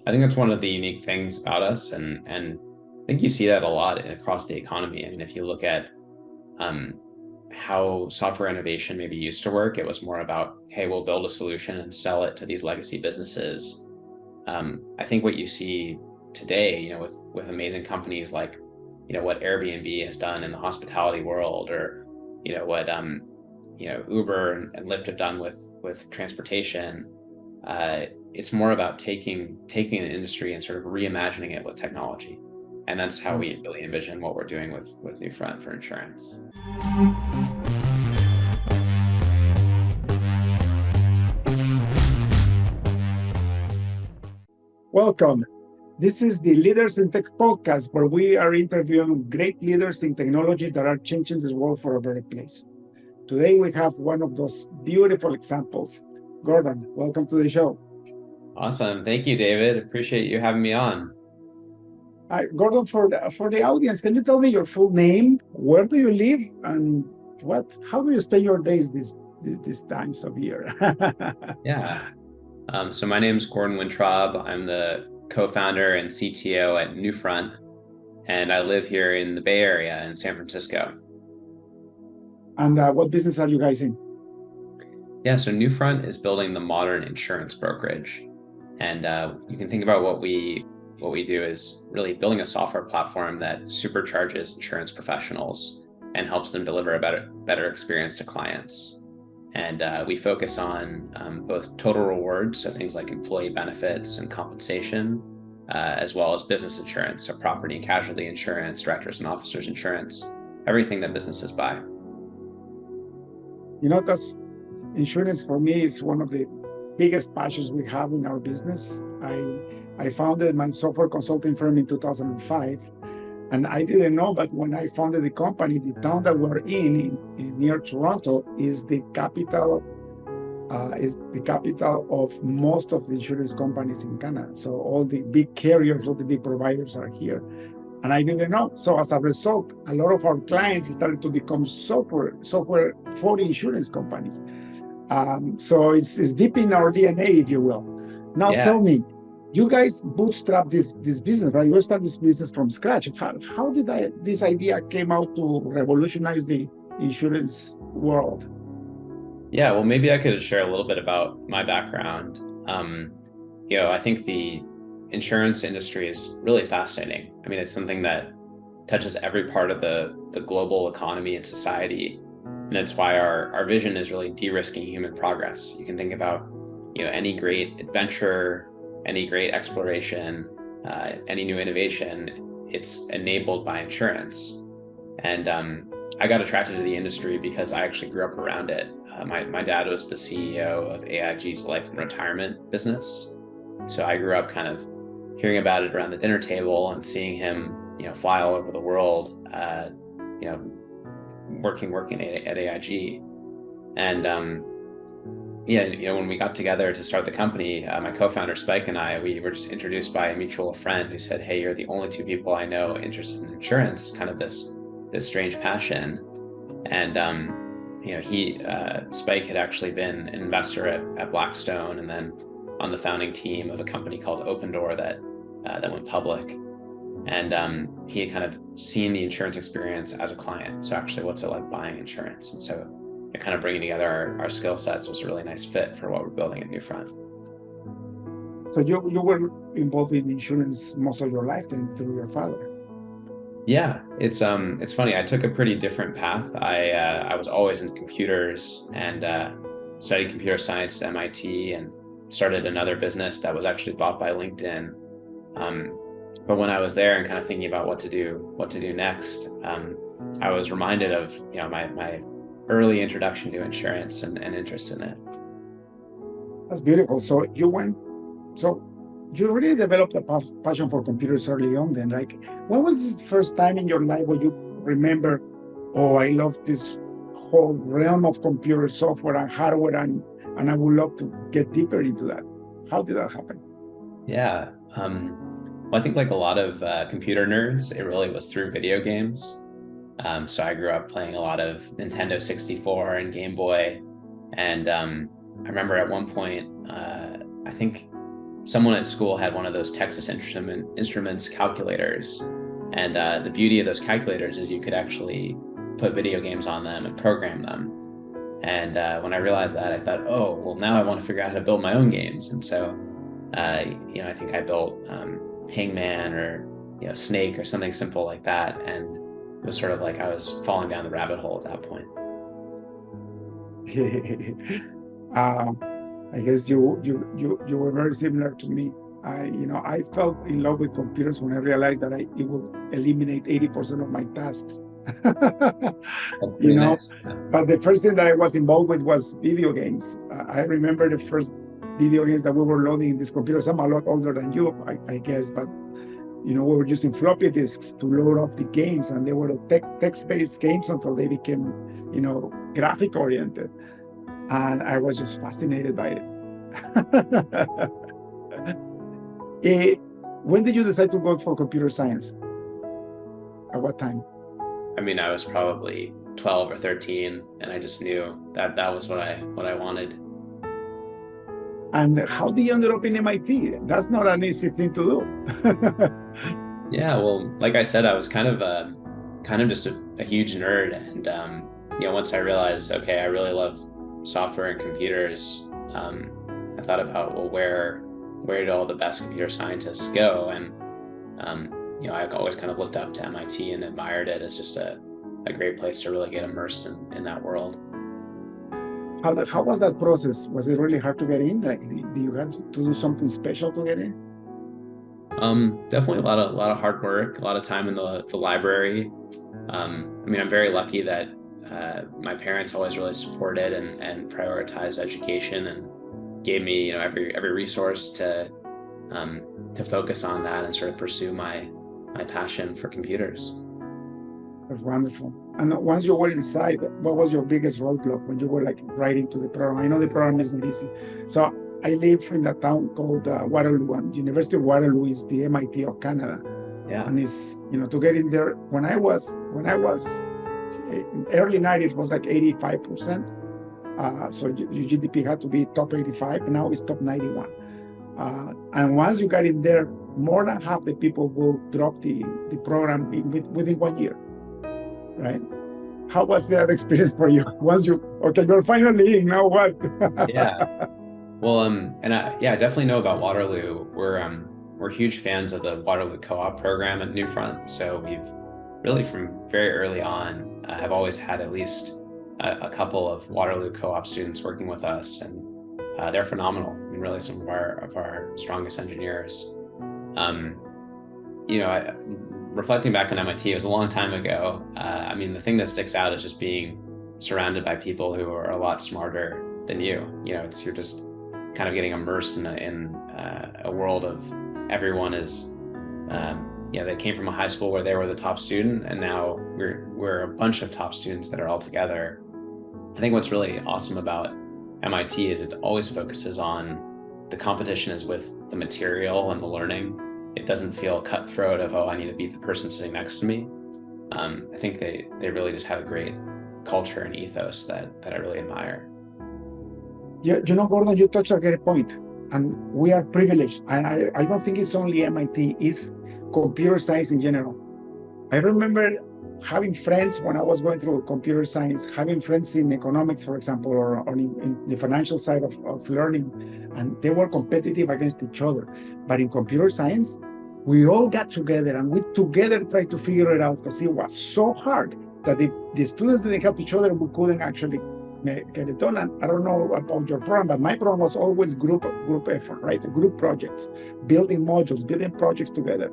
I think that's one of the unique things about us, and I think you see that a lot across the economy. I mean, if you look at um, how software innovation maybe used to work, it was more about, hey, we'll build a solution and sell it to these legacy businesses. I think what you see today, with amazing companies like, what Airbnb has done in the hospitality world, or what Uber and Lyft have done with transportation. It's more about taking an industry and sort of reimagining it with technology, and that's how we really envision what we're doing with Newfront for insurance. Welcome. This is the Leaders in Tech podcast, where we are interviewing great leaders in technology that are changing this world for a better place. Today, we have one of those beautiful examples. Gordon, welcome to the show. Awesome. Thank you, David. Appreciate you having me on. Gordon, for the audience, can you tell me your full name? Where do you live? And how do you spend your days these times of year? Yeah. So my name is Gordon Wintrob. I'm the co-founder and CTO at Newfront, and I live here in the Bay Area in San Francisco. And what business are you guys in? Yeah, so Newfront is building the modern insurance brokerage, and you can think about what we do is really building a software platform that supercharges insurance professionals and helps them deliver a better experience to clients. And we focus on both total rewards, so things like employee benefits and compensation, as well as business insurance, so property and casualty insurance, directors and officers insurance, everything that businesses buy. That's insurance for me is one of the biggest passions we have in our business. I founded my software consulting firm in 2005. And I didn't know, but when I founded the company, the town that we're in near Toronto is the capital of most of the insurance companies in Canada. So all the big carriers, all the big providers are here. And I didn't know. So as a result, a lot of our clients started to become software for the insurance companies. So it's deep in our DNA, if you will. Now Tell me, you guys bootstrap this business, right? You started this business from scratch. How did this idea came out to revolutionize the insurance world? Yeah, well, maybe I could share a little bit about my background. I think the insurance industry is really fascinating. I mean, it's something that touches every part of the global economy and society. And it's why our vision is really de-risking human progress. You can think about, any great adventure, any great exploration, any new innovation, it's enabled by insurance. And I got attracted to the industry because I actually grew up around it. My dad was the CEO of AIG's life and retirement business. So I grew up kind of hearing about it around the dinner table and seeing him, fly all over the world, working at AIG. And when we got together to start the company, my co-founder Spike and we were just introduced by a mutual friend who said, "Hey, you're the only two people I know interested in insurance." It's kind of this strange passion. And Spike had actually been an investor at Blackstone, and then on the founding team of a company called Open Door that went public. And he had kind of seen the insurance experience as a client. So actually, what's it like buying insurance? And so kind of bringing together our skill sets was a really nice fit for what we're building at Newfront. So you were involved in insurance most of your life then through your father. Yeah, it's funny. I took a pretty different path. I was always in computers and studied computer science at MIT and started another business that was actually bought by LinkedIn. But when I was there and kind of thinking about what to do next, I was reminded of my early introduction to insurance and interest in it. That's beautiful. So you really developed a passion for computers early on then. Like, when was this first time in your life where you remember, oh, I love this whole realm of computer software and hardware and I would love to get deeper into that? How did that happen? Yeah. Well, I think like a lot of computer nerds, it really was through video games. So I grew up playing a lot of Nintendo 64 and Game Boy. And I remember at one point, I think someone at school had one of those Texas Instruments calculators. And the beauty of those calculators is you could actually put video games on them and program them. And when I realized that, I thought, oh, well, now I want to figure out how to build my own games. And so, I think I built Hangman or Snake or something simple like that. And it was sort of like I was falling down the rabbit hole at that point. I guess you were very similar to me. I fell in love with computers when I realized that it would eliminate 80% of my tasks. Nice. But the first thing that I was involved with was video games. I remember the first video games that we were loading in this computer. I'm a lot older than you, I guess, but we were using floppy disks to load up the games, and they were text-based games until they became, graphic-oriented. And I was just fascinated by it. When did you decide to go for computer science? At what time? I mean, I was probably 12 or 13, and I just knew that was what I wanted. And how did you end up in MIT? That's not an easy thing to do. Yeah, well, like I said, I was kind of just a huge nerd, and once I realized, okay, I really love software and computers, I thought about, well, where did all the best computer scientists go? And I've always kind of looked up to MIT and admired it as just a great place to really get immersed in that world. How was that process? Was it really hard to get in? Like, do you have to do something special to get in? Definitely a lot of hard work, a lot of time in the library. I'm very lucky that my parents always really supported and prioritized education and gave me every resource to focus on that and sort of pursue my passion for computers. That's wonderful. And once you were inside, what was your biggest roadblock when you were right into the program? I know the program isn't easy. So I live in a town called Waterloo, and University of Waterloo is the MIT of Canada. Yeah. And it's, to get in there, when I was early 90s was like 85%. So your GDP had to be top 85, and now it's top 91. And once you got in there, more than half the people will drop the program within 1 year, right? How was that experience for you? Once you're finally in, now what? Yeah. Well, I definitely know about Waterloo. We're huge fans of the Waterloo Co-op program at Newfront. So we've really, from very early on, have always had at least a couple of Waterloo Co-op students working with us, and they're phenomenal and really some of our strongest engineers. Reflecting back on MIT, it was a long time ago. The thing that sticks out is just being surrounded by people who are a lot smarter than you. You're just kind of getting immersed in a world of everyone is, they came from a high school where they were the top student, and now we're a bunch of top students that are all together. I think what's really awesome about MIT is it always focuses on the competition is with the material and the learning. It doesn't feel cutthroat of, oh, I need to beat the person sitting next to me. I think they really just have a great culture and ethos that I really admire. Yeah, Gordon, you touched a great point, and we are privileged. I don't think it's only MIT, it's computer science in general. I remember having friends when I was going through computer science, having friends in economics, for example, or in the financial side of learning, and they were competitive against each other. But in computer science, we all got together and we together tried to figure it out, because it was so hard that if the students didn't help each other, we couldn't actually get it done. And I don't know about your program, but my program was always group effort, right? Group projects, building modules, building projects together.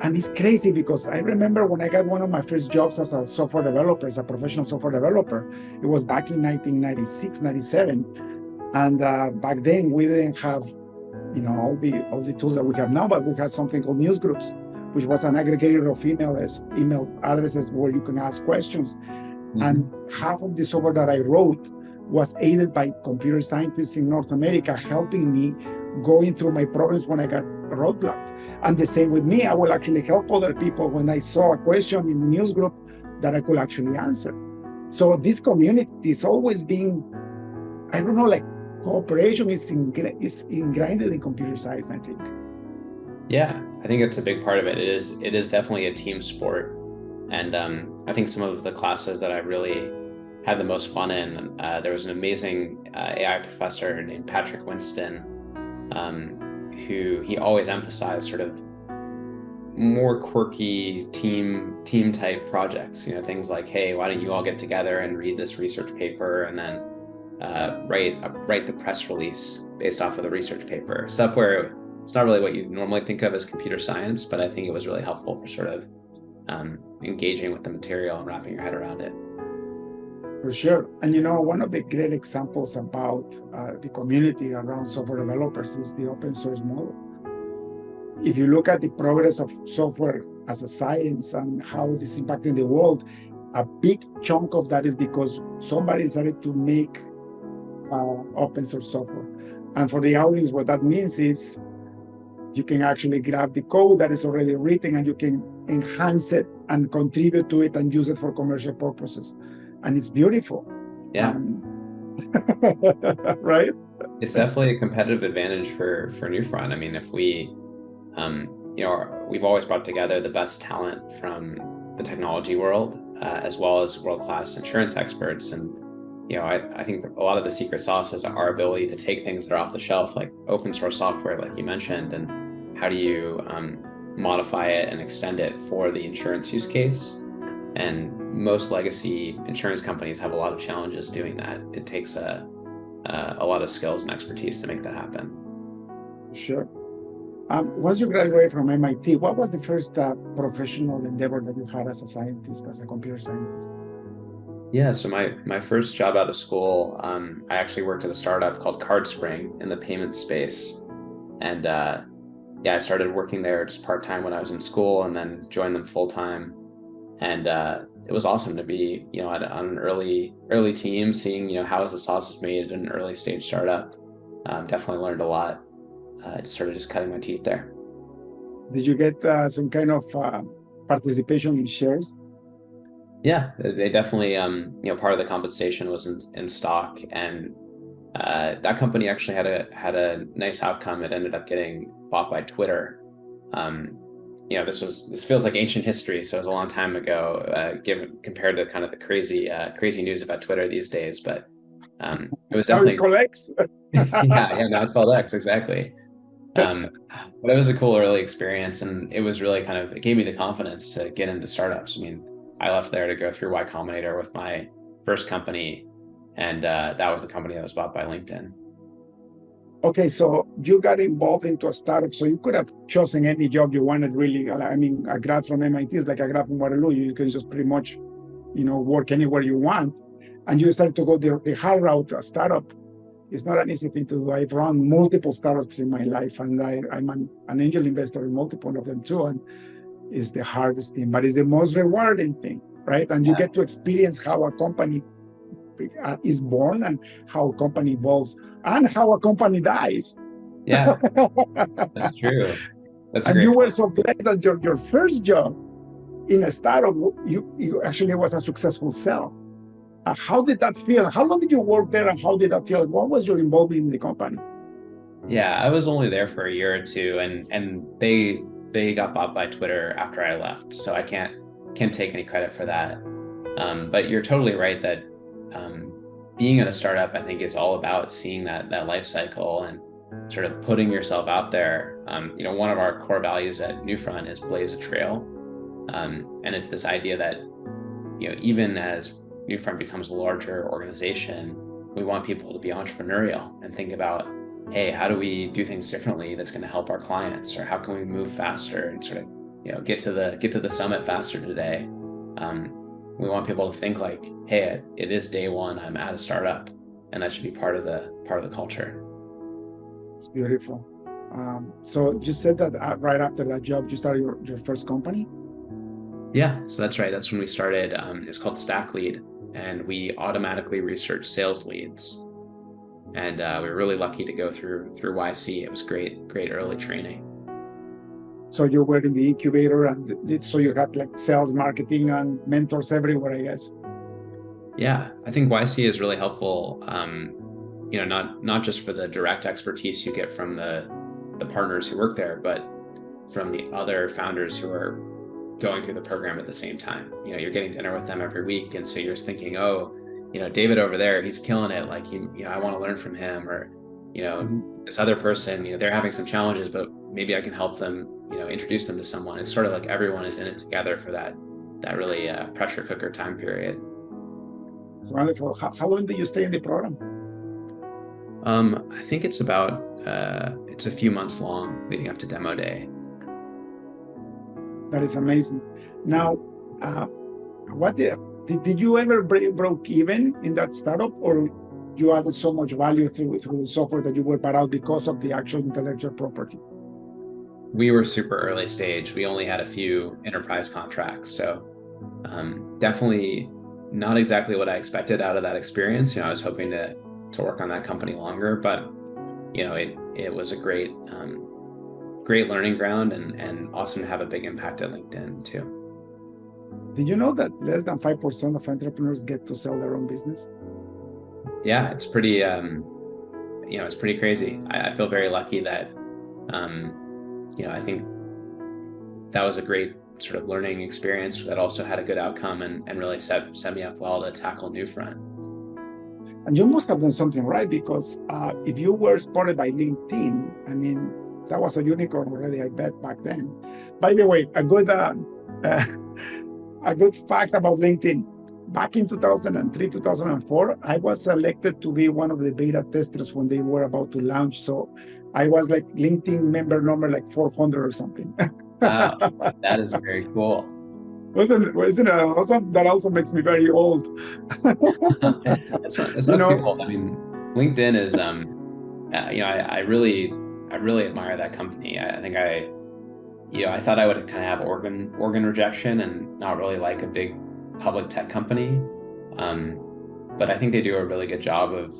And it's crazy because I remember when I got one of my first jobs as a software developer, as a professional software developer, it was back in 1996, 97. And back then we didn't have, all the tools that we have now, but we had something called newsgroups, which was an aggregator of email addresses where you can ask questions. Mm-hmm. And half of the software that I wrote was aided by computer scientists in North America, helping me going through my problems when I got roadblocked. And the same with me, I will actually help other people when I saw a question in the news group that I could actually answer. So this community is always being, I don't know, like cooperation is ingrained in computer science, I think. Yeah, I think it's a big part of it. It is definitely a team sport. And I think some of the classes that I really had the most fun in, there was an amazing AI professor named Patrick Winston, who he always emphasized sort of more quirky team type projects, things like, hey, why don't you all get together and read this research paper and then write the press release based off of the research paper, stuff where it's not really what you normally think of as computer science, but I think it was really helpful for sort of engaging with the material and wrapping your head around it. For sure. And one of the great examples about the community around software developers is the open source model. If you look at the progress of software as a science and how this is impacting the world, a big chunk of that is because somebody decided to make open source software. And for the audience, what that means is you can actually grab the code that is already written and you can enhance it and contribute to it and use it for commercial purposes. And it's beautiful. Yeah. Right? It's definitely a competitive advantage for Newfront. I mean, if we, we've always brought together the best talent from the technology world, as well as world-class insurance experts. And, I think a lot of the secret sauce is our ability to take things that are off the shelf, like open source software, like you mentioned, and how do you modify it and extend it for the insurance use case. And most legacy insurance companies have a lot of challenges doing that. It takes a lot of skills and expertise to make that happen. Sure. Once you graduated from MIT, what was the first professional endeavor that you had as a scientist, as a computer scientist? Yeah, so my first job out of school, I actually worked at a startup called CardSpring in the payment space. And I started working there just part-time when I was in school and then joined them full-time. And it was awesome to be, on an early team, seeing, how is the sausage made in an early stage startup. Definitely learned a lot. Just cutting my teeth there. Did you get some kind of participation in shares? Yeah, they definitely, part of the compensation was in stock, and that company actually had a nice outcome. It ended up getting bought by Twitter. This feels like ancient history, so it was a long time ago, compared to kind of the crazy news about Twitter these days. But it was definitely called X. yeah, now it's called X, exactly. But it was a cool early experience, and it was really it gave me the confidence to get into startups. I mean, I left there to go through Y Combinator with my first company, and that was the company that was bought by LinkedIn. Okay, so you got involved into a startup, so you could have chosen any job you wanted, really. I mean, a grad from MIT is like a grad from Waterloo. You can just pretty much, work anywhere you want. And you started to go the hard route, a startup. It's not an easy thing to do. I've run multiple startups in my life, and I'm an angel investor in multiple of them too. And it's the hardest thing, but it's the most rewarding thing, right? And you get to experience how a company is born and how a company evolves and how a company dies. Yeah, that's true. And you were so blessed that your first job in a startup, you actually was a successful sell. How did that feel? How long did you work there, and how did that feel? What was your involvement in the company? Yeah, I was only there for a year or two, and they got bought by Twitter after I left, so I can't take any credit for that. But you're totally right that being in a startup, I think, is all about seeing that life cycle and sort of putting yourself out there. One of our core values at Newfront is blaze a trail, and it's this idea that even as Newfront becomes a larger organization, we want people to be entrepreneurial and think about, hey, how do we do things differently that's going to help our clients, or how can we move faster and sort of get to the summit faster today. We want people to think like, hey, it is day one, I'm at a startup, and that should be part of the culture. It's beautiful. So you said that right after that job, you started your first company? Yeah, so that's right. That's when we started. It's called Stack Lead, and we automatically research sales leads. And we were really lucky to go through YC. It was great early training. So you were in the incubator, and so you had like sales, marketing, and mentors everywhere, I guess. Yeah, I think YC is really helpful. not just for the direct expertise you get from the partners who work there, but from the other founders who are going through the program at the same time. You're getting dinner with them every week, and so you're just thinking, oh, David over there, he's killing it. Like, I want to learn from him, or this other person, they're having some challenges, but maybe I can help them, introduce them to someone. It's sort of like everyone is in it together for that really pressure cooker time period. Wonderful. How long did you stay in the program? I think it's about it's a few months long leading up to demo day. That is amazing. Now, what did you ever broke even in that startup, or you added so much value through the software that you were bought out because of the actual intellectual property? We were super early stage. We only had a few enterprise contracts, so definitely not exactly what I expected out of that experience. I was hoping to work on that company longer, but it was a great learning ground, and awesome to have a big impact at LinkedIn too. Did you know that less than 5% of entrepreneurs get to sell their own business? Yeah, it's pretty it's pretty crazy. I feel very lucky that I think that was a great sort of learning experience that also had a good outcome and really set me up well to tackle Newfront. And you must have done something right, because if you were spotted by LinkedIn, I mean, that was a unicorn already, I bet, back then. By the way, a good fact about LinkedIn. Back in 2003, 2004, I was selected to be one of the beta testers when they were about to launch. So I was like LinkedIn member number like 400 or something. Wow, that is very cool. Isn't it awesome? That also makes me very old. It's not too old. I mean, LinkedIn is, I really admire that company. I think I thought I would kind of have organ rejection and not really like a big public tech company. But I think they do a really good job of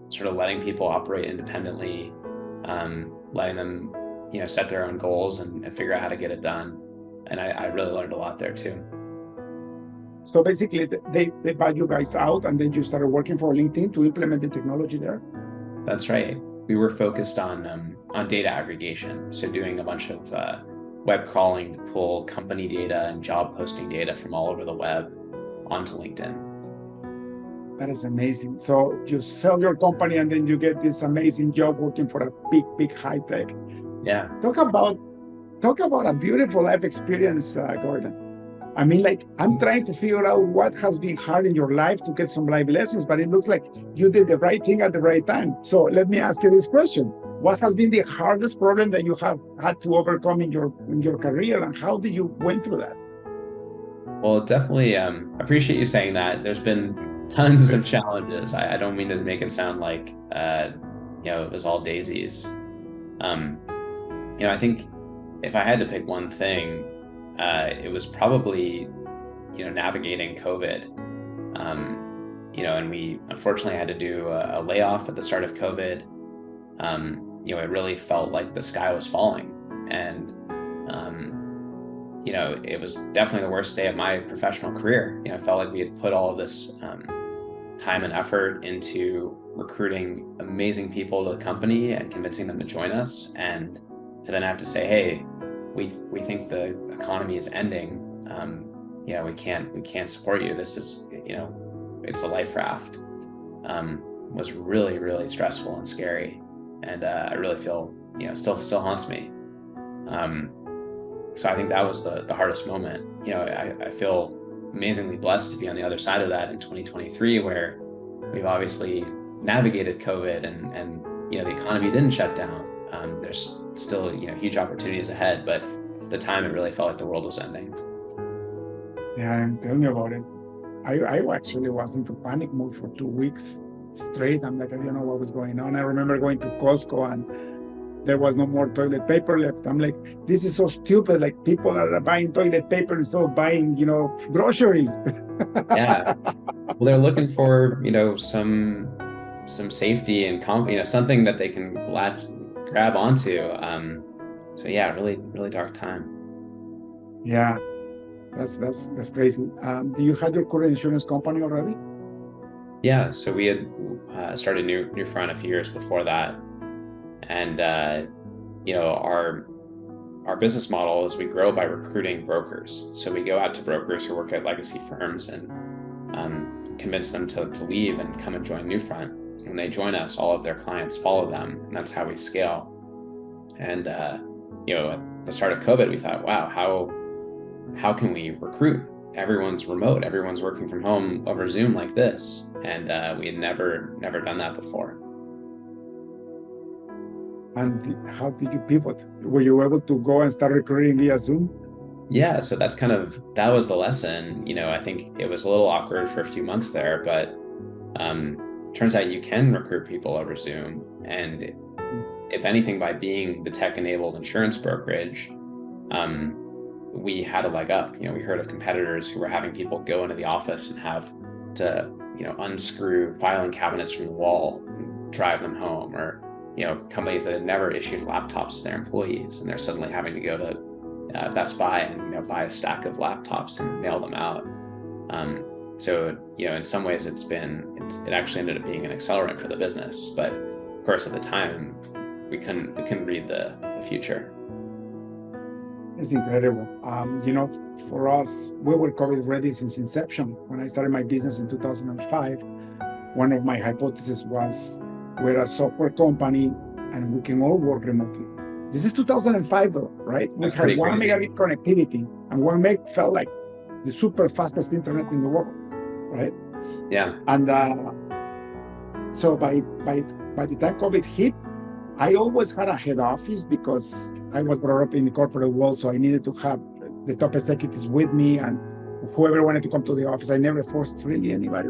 sort of letting people operate independently, letting them, set their own goals and figure out how to get it done. And I really learned a lot there too. So basically, they bought you guys out, and then you started working for LinkedIn to implement the technology there? That's right. We were focused on data aggregation. So doing a bunch of web crawling to pull company data and job posting data from all over the web onto LinkedIn. That is amazing. So you sell your company, and then you get this amazing job working for a big high tech. Yeah. Talk about a beautiful life experience, Gordon. I mean, like, I'm trying to figure out what has been hard in your life to get some life lessons, but it looks like you did the right thing at the right time. So let me ask you this question. What has been the hardest problem that you have had to overcome in your career, and how did you went through that? Well, definitely appreciate you saying that. There's been tons of challenges. I don't mean to make it sound like it was all daisies. I think if I had to pick one thing, it was probably navigating COVID. And we unfortunately had to do a layoff at the start of COVID. It really felt like the sky was falling, and it was definitely the worst day of my professional career. I felt like we had put all of this time and effort into recruiting amazing people to the company and convincing them to join us, and to then have to say, hey, we think the economy is ending. We can't support you. This is, it's a life raft. Was really, really stressful and scary. And I really feel, still haunts me. So I think that was the hardest moment. I feel amazingly blessed to be on the other side of that in 2023, where we've obviously navigated COVID and the economy didn't shut down. There's still, huge opportunities ahead, but at the time it really felt like the world was ending. Yeah, tell me about it. I actually was into panic mode for 2 weeks straight. I'm like, I didn't know what was going on. I remember going to Costco and there was no more toilet paper left. I'm like, this is so stupid. Like, people are buying toilet paper instead of buying, groceries. Yeah. Well, they're looking for, some safety and something that they can grab onto. So yeah, really, really dark time. Yeah, that's crazy. Do you have your current insurance company already? Yeah, so we had started Newfront a few years before that, and our business model is we grow by recruiting brokers. So we go out to brokers who work at legacy firms and convince them to leave and come and join Newfront. When they join us, all of their clients follow them, and that's how we scale. And at the start of COVID, we thought, wow, how can we recruit? Everyone's remote, everyone's working from home over Zoom like this, and we had never done that before. And how did you pivot? Were you able to go and start recruiting via Zoom? Yeah, so that was the lesson. I think it was a little awkward for a few months there, but turns out you can recruit people over Zoom. And if anything, by being the tech-enabled insurance brokerage, we had a leg up. We heard of competitors who were having people go into the office and have to, unscrew filing cabinets from the wall and drive them home, or companies that had never issued laptops to their employees, and they're suddenly having to go to Best Buy and buy a stack of laptops and mail them out. So in some ways it actually ended up being an accelerant for the business, but of course at the time we couldn't read the future. It's incredible. For us, we were COVID ready since inception. When I started my business in 2005, one of my hypotheses was we're a software company and we can all work remotely. This is 2005 though, right? We had 1 megabit connectivity, and 1 meg felt like the super fastest internet in the world, right? Yeah. And so by the time COVID hit, I always had a head office because I was brought up in the corporate world, so I needed to have the top executives with me, and whoever wanted to come to the office. I never forced really anybody.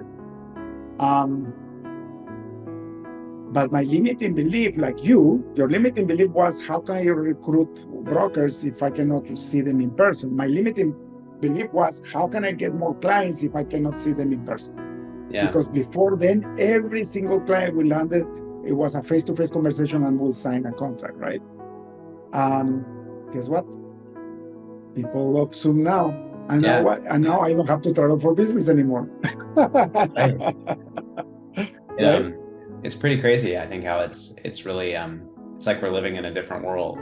But my limiting belief, like your limiting belief was, how can I recruit brokers if I cannot see them in person? My limiting belief was, how can I get more clients if I cannot see them in person? Yeah. Because before then, every single client we landed, it was a face-to-face conversation and we'll sign a contract, right? Guess what? People love Zoom now. And now I don't have to travel for business anymore. Right. Right? It's pretty crazy. I think how it's really it's like we're living in a different world.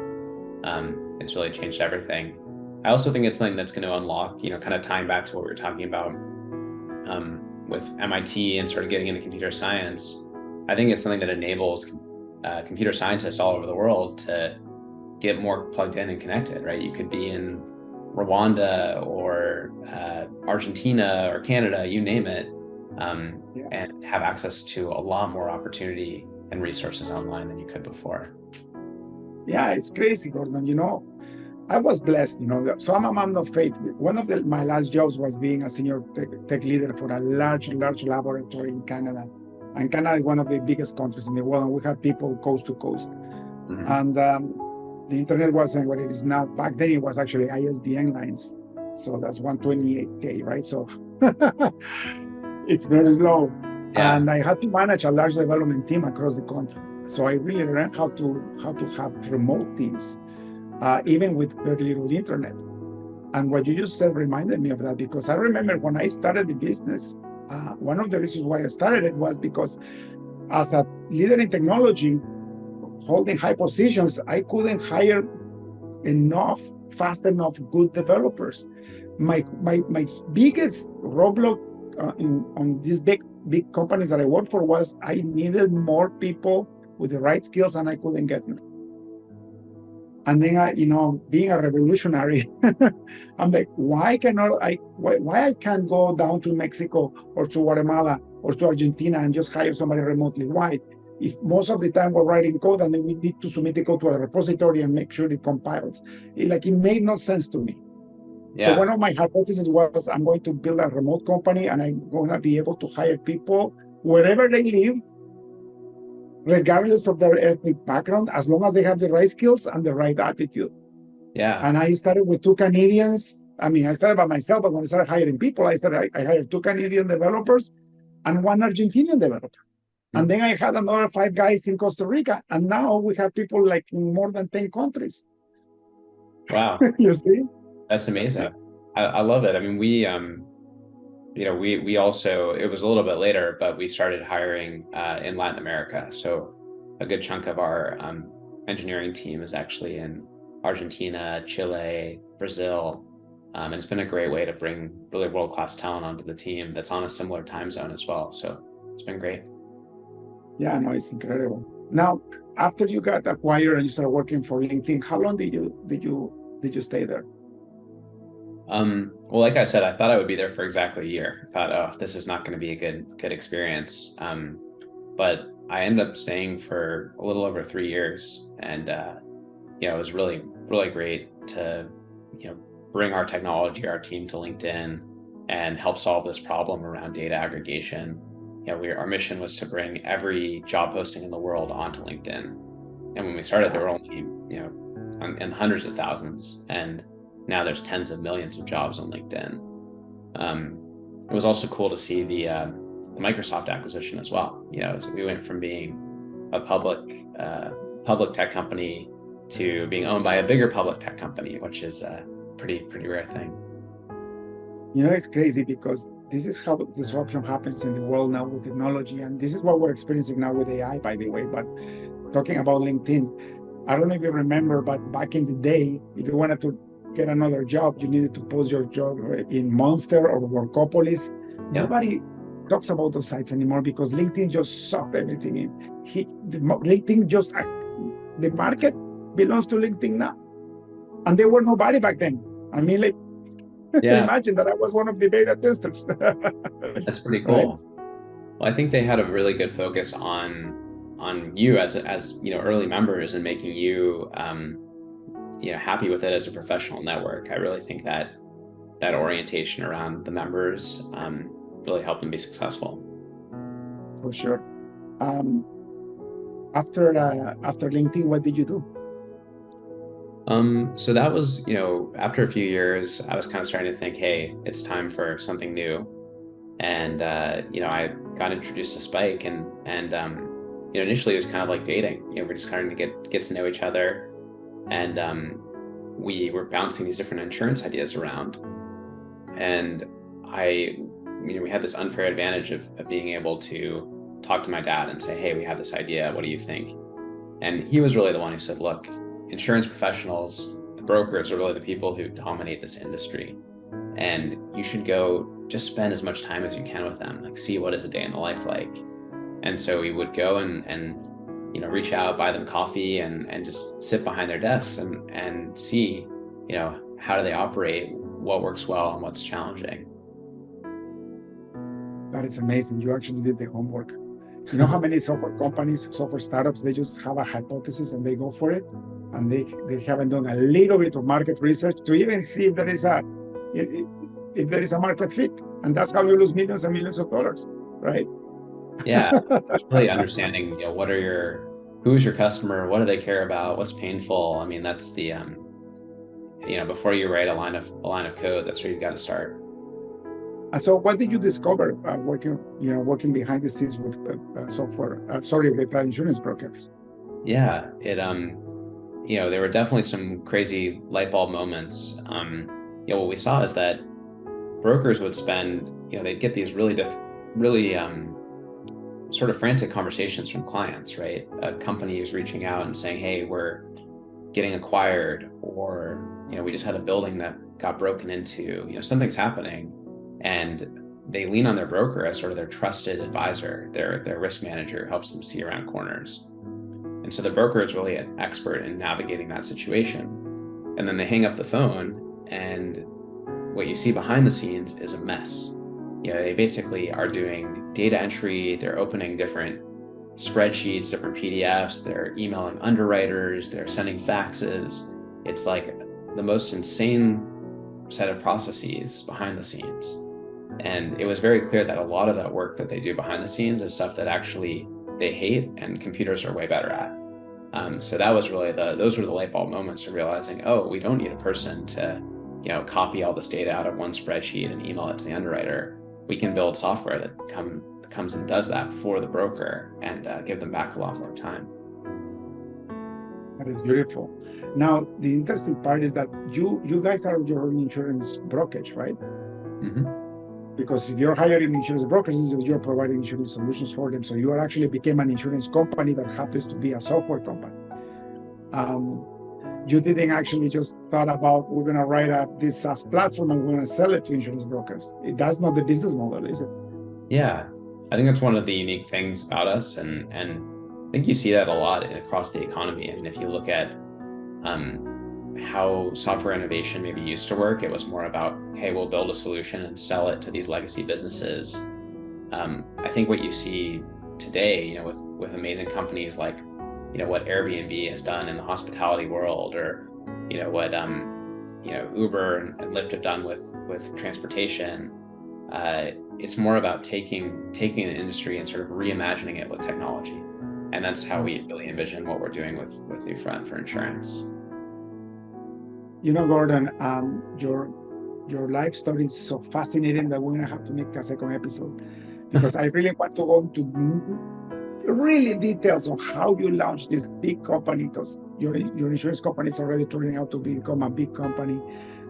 It's really changed everything. I also think it's something that's going to unlock, kind of tying back to what we were talking about with MIT and sort of getting into computer science. I think it's something that enables computer scientists all over the world to get more plugged in and connected, right? You could be in Rwanda or Argentina or Canada, you name it, and have access to a lot more opportunity and resources online than you could before. Yeah, it's crazy, Gordon. I was blessed, so I'm a man of faith. One of my last jobs was being a senior tech leader for a large laboratory in Canada. And Canada is one of the biggest countries in the world, and we have people coast to coast. Mm-hmm. And the internet wasn't what it is now. Back then, it was actually ISDN lines. So that's 128K, right? So it's very slow. Yeah. And I had to manage a large development team across the country. So I really learned how to have remote teams, even with very little internet. And what you just said reminded me of that, because I remember when I started the business, one of the reasons why I started it was because as a leader in technology, holding high positions, I couldn't hire fast enough good developers. My biggest roadblock on these big companies that I worked for was I needed more people with the right skills, and I couldn't get them. And then being a revolutionary, I'm like, why I can't go down to Mexico or to Guatemala or to Argentina and just hire somebody remotely? Why? If most of the time we're writing code and then we need to submit the code to a repository and make sure it compiles. It made no sense to me. Yeah. So one of my hypotheses was, I'm going to build a remote company and I'm going to be able to hire people wherever they live, regardless of their ethnic background, as long as they have the right skills and the right attitude. Yeah. And I started with 2 Canadians. I started by myself, but when I started hiring people, I hired 2 Canadian developers and 1 Argentinian developer. Mm-hmm. And then I had another 5 guys in Costa Rica. And now we have people in more than 10 countries. Wow. You see? That's amazing. I love it. We we also, it was a little bit later, but we started hiring in Latin America. So a good chunk of our engineering team is actually in Argentina, Chile, Brazil. And it's been a great way to bring really world-class talent onto the team that's on a similar time zone as well. So it's been great. Yeah, no, it's incredible. Now, after you got acquired and you started working for LinkedIn, how long did you stay there? Well, like I said, I thought I would be there for exactly a year. I thought, oh, this is not going to be a good experience. But I ended up staying for a little over 3 years, and it was really great to bring our technology, our team to LinkedIn, and help solve this problem around data aggregation. Our mission was to bring every job posting in the world onto LinkedIn, and when we started, there were only in hundreds of thousands, and now there's tens of millions of jobs on LinkedIn. It was also cool to see the Microsoft acquisition as well. So we went from being a public tech company to being owned by a bigger public tech company, which is a pretty rare thing. It's crazy because this is how disruption happens in the world now with technology, and this is what we're experiencing now with AI, by the way. But talking about LinkedIn, I don't know if you remember, but back in the day, if you wanted to get another job, you needed to post your job in Monster or Workopolis. Yeah. Nobody talks about those sites anymore because LinkedIn just sucked everything in. LinkedIn just, the market belongs to LinkedIn now. And there were nobody back then. I mean, like, Yeah. imagine that I was one of the beta testers. That's pretty cool. Right? Well, I think they had a really good focus on you as early members and making you happy with it as a professional network. I really think that orientation around the members really helped them be successful. For sure. After LinkedIn, what did you do? So that was, after a few years, I was kind of starting to think, hey, it's time for something new. And, I got introduced to Spike, and initially it was kind of like dating. We're just starting to get to know each other. And we were bouncing these different insurance ideas around. And we had this unfair advantage of being able to talk to my dad and say, hey, we have this idea. What do you think? And he was really the one who said, look, insurance professionals, the brokers are really the people who dominate this industry. And you should go just spend as much time as you can with them, like see what is a day in the life like. And so we would go and reach out, buy them coffee, and just sit behind their desks and see, how do they operate, what works well and what's challenging. That is amazing. You actually did the homework. You know how many software companies, software startups, they just have a hypothesis and they go for it, and they haven't done a little bit of market research to even see if there is a market fit, and that's how you lose millions and millions of dollars, right? Yeah, it's really understanding, who's your customer, what do they care about, what's painful. I mean, that's the before you write a line of code, that's where you've got to start. So what did you discover working behind the scenes with with insurance brokers? Yeah, there were definitely some crazy light bulb moments. What we saw is that brokers would spend, they'd get these really sort of frantic conversations from clients, right? A company is reaching out and saying, hey, we're getting acquired, or, we just had a building that got broken into, something's happening. And they lean on their broker as sort of their trusted advisor, their risk manager, helps them see around corners. And so the broker is really an expert in navigating that situation. And then they hang up the phone, and what you see behind the scenes is a mess. They basically are doing data entry, they're opening different spreadsheets, different PDFs, they're emailing underwriters, they're sending faxes. It's like the most insane set of processes behind the scenes. And it was very clear that a lot of that work that they do behind the scenes is stuff that actually they hate and computers are way better at. So that was really those were the light bulb moments of realizing, oh, we don't need a person to, copy all this data out of one spreadsheet and email it to the underwriter. We can build software that comes and does that for the broker and give them back a lot more time. That is beautiful. Now, the interesting part is that you guys are your own insurance brokerage, right? Mm-hmm. Because if you're hiring insurance brokers, you're providing insurance solutions for them. So you are actually became an insurance company that happens to be a software company. You didn't actually just thought about, we're going to write up this SaaS platform and we're going to sell it to insurance brokers. That's not the business model, is it? Yeah, I think that's one of the unique things about us. And I think you see that a lot across the economy. I mean, if you look at how software innovation maybe used to work, it was more about, hey, we'll build a solution and sell it to these legacy businesses. I think what you see today, you know, with amazing companies like, you know, what Airbnb has done in the hospitality world, or, you know, what you know, Uber and Lyft have done with transportation. It's more about taking an industry and sort of reimagining it with technology. And that's how we really envision what we're doing with Newfront for insurance. You know, Gordon, your life story is so fascinating that we're gonna have to make a second episode, because I really want to go into really details on how you launched this big company, because your insurance company is already turning out to become a big company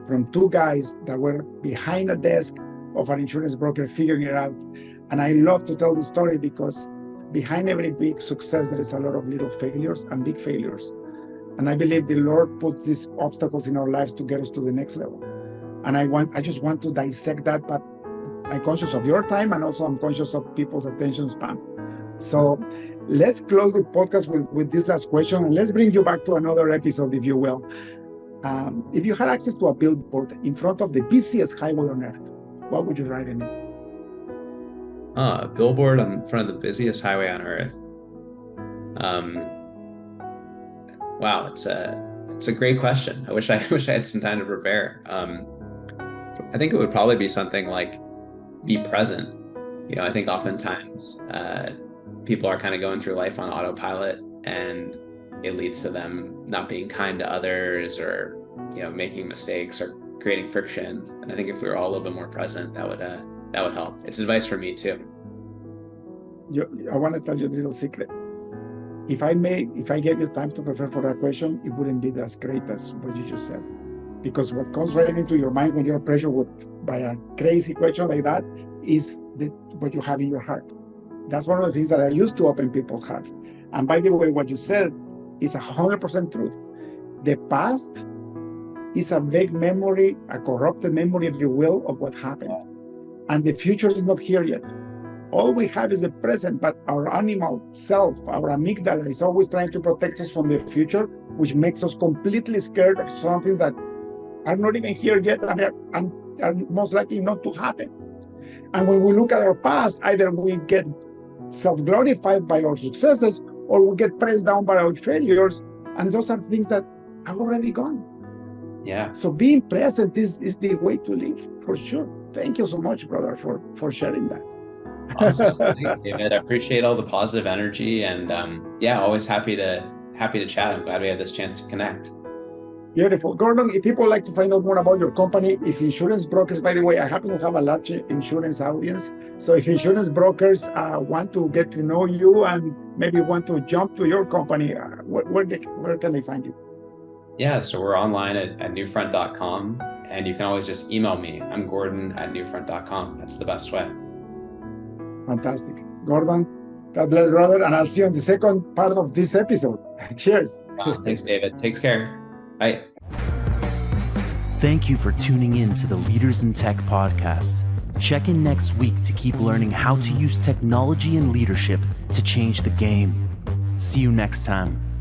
from two guys that were behind a desk of an insurance broker figuring it out. And I love to tell the story because behind every big success, there is a lot of little failures and big failures. And I believe the Lord puts these obstacles in our lives to get us to the next level. And I just want to dissect that, but I'm conscious of your time, and also I'm conscious of people's attention span. So let's close the podcast with this last question, and let's bring you back to another episode, if you will. If you had access to a billboard in front of the busiest highway on earth, what would you write in it? A billboard in front of the busiest highway on earth. Wow, it's a great question. I wish I had some time to prepare. I think it would probably be something like be present. You know, I think oftentimes people are kind of going through life on autopilot, and it leads to them not being kind to others, or, you know, making mistakes or creating friction. And I think if we were all a little bit more present, that would help. It's advice for me too. I want to tell you a little secret. If I gave you time to prepare for that question, it wouldn't be as great as what you just said. Because what comes right into your mind when you're pressured by a crazy question like that is what you have in your heart. That's one of the things that I used to open people's heart. And by the way, what you said is 100% truth. The past is a vague memory, a corrupted memory, if you will, of what happened. And the future is not here yet. All we have is the present, but our animal self, our amygdala, is always trying to protect us from the future, which makes us completely scared of something that are not even here yet and are most likely not to happen. And when we look at our past, either we get self-glorified by our successes, or we get pressed down by our failures, and those are things that are already gone. Yeah. So being present is the way to live, for sure. Thank you so much, brother, for sharing that. Awesome. Thanks, David. I appreciate all the positive energy, and always happy to chat. I'm glad we had this chance to connect. Beautiful. Gordon, if people like to find out more about your company, if insurance brokers, by the way, I happen to have a large insurance audience. So if insurance brokers want to get to know you and maybe want to jump to your company, where can they find you? Yeah, so we're online at newfront.com, and you can always just email me. I'm Gordon@newfront.com. That's the best way. Fantastic. Gordon, God bless, brother, and I'll see you on the second part of this episode. Cheers. Thanks, David. Take care. Bye. Thank you for tuning in to the Leaders in Tech podcast. Check in next week to keep learning how to use technology and leadership to change the game. See you next time.